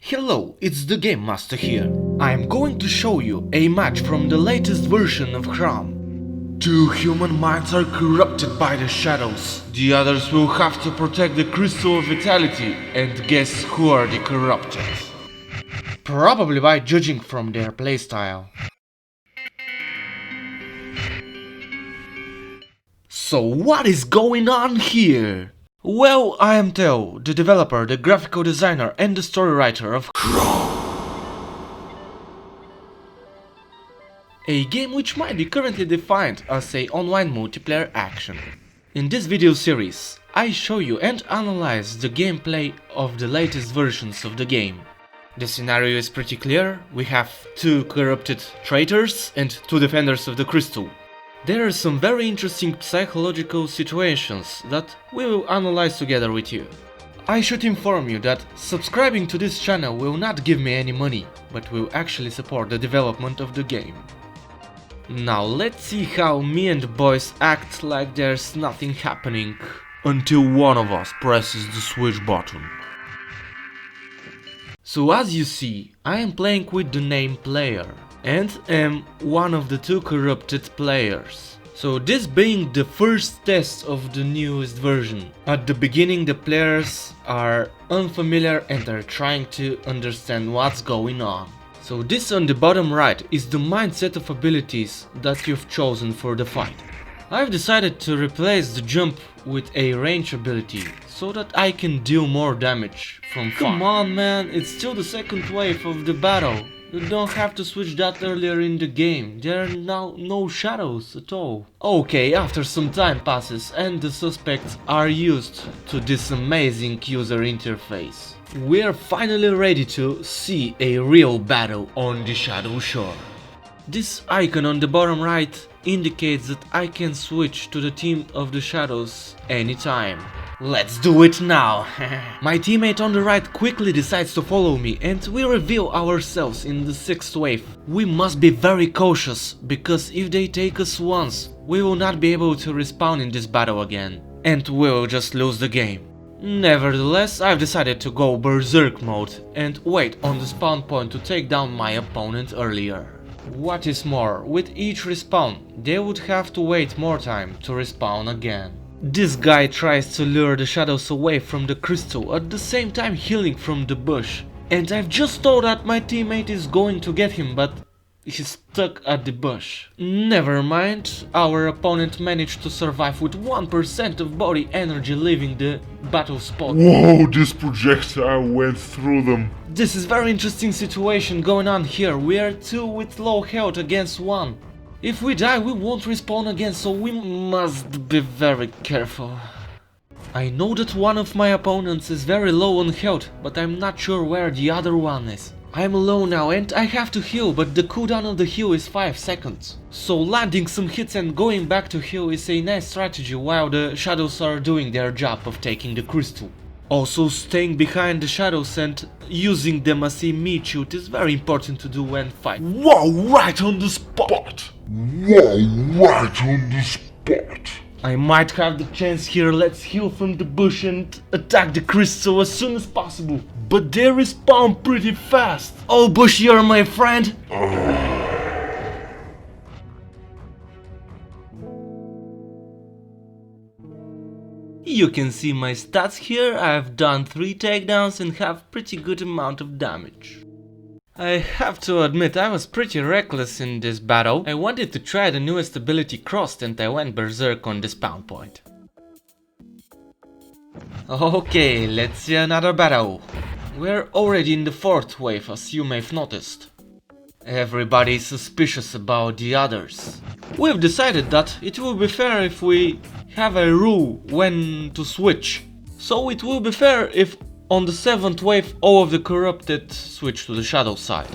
Hello, it's the Game Master here. I am going to show you a match from the latest version of Hram. Two human minds are corrupted by the shadows. The others will have to protect the Crystal of Vitality, and guess who are the corrupted? Probably by judging from their playstyle. So what is going on here? Well, I am Theo, the developer, the graphical designer and the story writer of Krom, a game which might be currently defined as a online multiplayer action. In this video series, I show you and analyze the gameplay of the latest versions of the game. The scenario is pretty clear. We have two corrupted traitors and two defenders of the crystal. There are some very interesting psychological situations that we will analyze together with you. I should inform you that subscribing to this channel will not give me any money, but will actually support the development of the game. Now let's see how me and the boys act like there's nothing happening until one of us presses the switch button. So as you see, I am playing with the name player and am one of the two corrupted players. So this being the first test of the newest version. At the beginning the players are unfamiliar and are trying to understand what's going on. So this on the bottom right is the mindset of abilities that you've chosen for the fight. I've decided to replace the jump with a range ability, so that I can deal more damage from far. Come on man, it's still the second wave of the battle. You don't have to switch that earlier in the game, there are now no shadows at all. Okay, after some time passes and the suspects are used to this amazing user interface, we're finally ready to see a real battle on the Shadow Shore. This icon on the bottom right indicates that I can switch to the team of the shadows anytime. Let's do it now! My teammate on the right quickly decides to follow me and we reveal ourselves in the 6th wave. We must be very cautious, because if they take us once, we will not be able to respawn in this battle again, and we'll just lose the game. Nevertheless, I've decided to go berserk mode and wait on the spawn point to take down my opponent earlier. What is more, with each respawn, they would have to wait more time to respawn again. This guy tries to lure the shadows away from the crystal, at the same time healing from the bush. And I've just thought that my teammate is going to get him, but he's stuck at the bush. Never mind, our opponent managed to survive with 1% of body energy leaving the battle spot. Whoa, this projectile went through them. This is very interesting situation going on here. We are two with low health against one. If we die, we won't respawn again, so we must be very careful. I know that one of my opponents is very low on health, but I'm not sure where the other one is. I'm low now and I have to heal, but the cooldown of the heal is 5 seconds. So landing some hits and going back to heal is a nice strategy while the shadows are doing their job of taking the crystal. Also, staying behind the shadows and using them as a meat shield is very important to do when fighting. Wow, right on the spot! Wow, right on the spot! I might have the chance here. Let's heal from the bush and attack the crystal as soon as possible. But they respawn pretty fast. Oh bush, you're my friend. You can see my stats here. I've done 3 takedowns and have pretty good amount of damage. I have to admit, I was pretty reckless in this battle. I wanted to try the newest ability Crossed and I went berserk on the spawn point. Okay, let's see another battle. We're already in the 4th wave, as you may have noticed. Everybody is suspicious about the others. We've decided that it will be fair if we have a rule when to switch. So it will be fair if on the 7th wave all of the corrupted switch to the shadow side.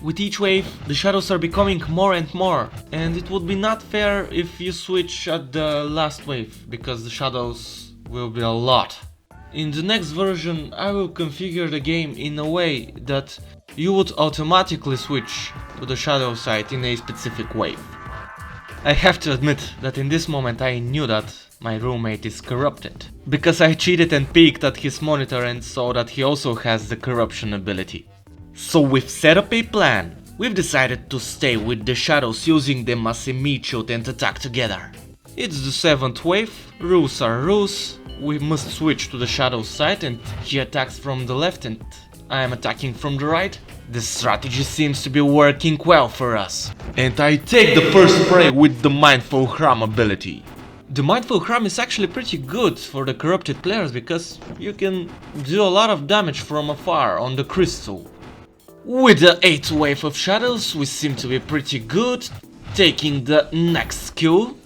With each wave the shadows are becoming more and more, and it would be not fair if you switch at the last wave, because the shadows will be a lot. In the next version I will configure the game in a way that you would automatically switch to the shadow side in a specific wave. I have to admit that in this moment I knew that my roommate is corrupted. Because I cheated and peeked at his monitor and saw that he also has the corruption ability. So we've set up a plan. We've decided to stay with the shadows using them as a meat shoot and attack together. It's the 7th wave, rules are rules. We must switch to the shadows side and he attacks from the left and I am attacking from the right. The strategy seems to be working well for us. And I take the first prey with the Mindful Hram ability. The Mindful Hram is actually pretty good for the corrupted players because you can do a lot of damage from afar on the crystal. With the 8th wave of shadows we seem to be pretty good, taking the next skill.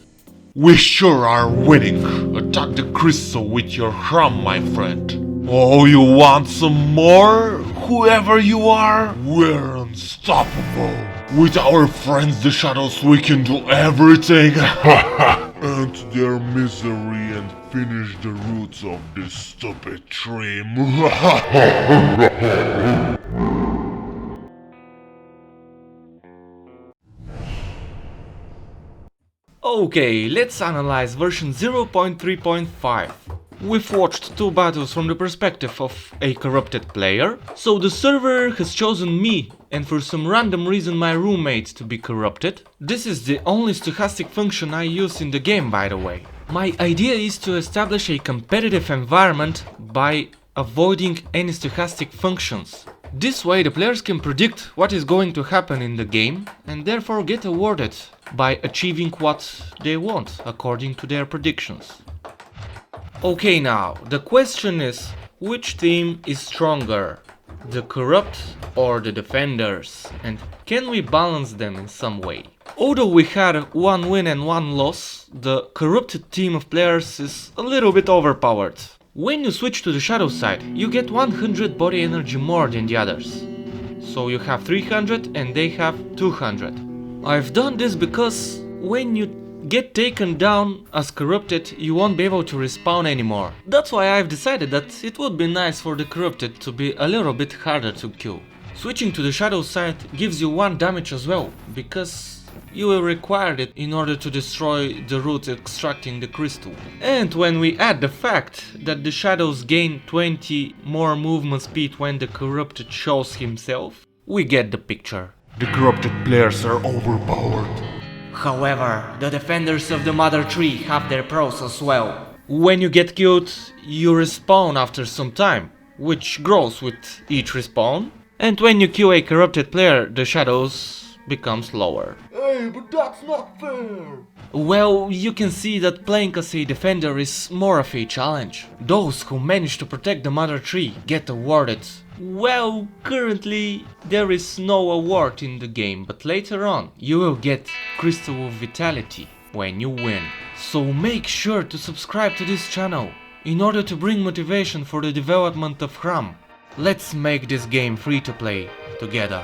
We sure are winning. Attack the crystal with your Hram, my friend. Oh, you want some more? Whoever you are, we're unstoppable. With our friends the shadows we can do everything. End their misery and finish the roots of this stupid tree. Okay, let's analyze version 0.3.5. We've watched 2 battles from the perspective of a corrupted player, so the server has chosen me and for some random reason my roommate to be corrupted. This is the only stochastic function I use in the game, by the way. My idea is to establish a competitive environment by avoiding any stochastic functions. This way the players can predict what is going to happen in the game and therefore get awarded by achieving what they want according to their predictions. Okay, now, the question is, which team is stronger? The corrupt or the defenders? And can we balance them in some way? Although we had 1 win and 1 loss, the corrupted team of players is a little bit overpowered. When you switch to the shadow side, you get 100 body energy more than the others. So you have 300 and they have 200. I've done this because when you get taken down as corrupted, you won't be able to respawn anymore. That's why I've decided that it would be nice for the corrupted to be a little bit harder to kill. Switching to the shadow side gives you 1 damage as well, because you will require it in order to destroy the root extracting the crystal. And when we add the fact that the shadows gain 20 more movement speed when the corrupted shows himself, we get the picture. The corrupted players are overpowered. However, the defenders of the mother tree have their pros as well. When you get killed, you respawn after some time, which grows with each respawn. And when you kill a corrupted player, the shadows become slower. Hey, but that's not fair! Well, you can see that playing as a defender is more of a challenge. Those who manage to protect the mother tree get awarded. Well, currently there is no award in the game, but later on you will get Crystal of Vitality when you win. So make sure to subscribe to this channel in order to bring motivation for the development of Hram. Let's make this game free to play together.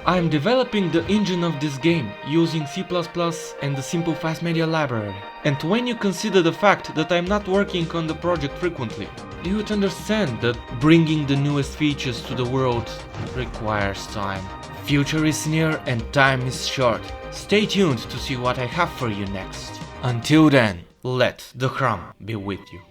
I'm developing the engine of this game using C++ and the simple fast media library. And when you consider the fact that I'm not working on the project frequently, you would understand that bringing the newest features to the world requires time. Future is near and time is short. Stay tuned to see what I have for you next. Until then, let the Hram be with you.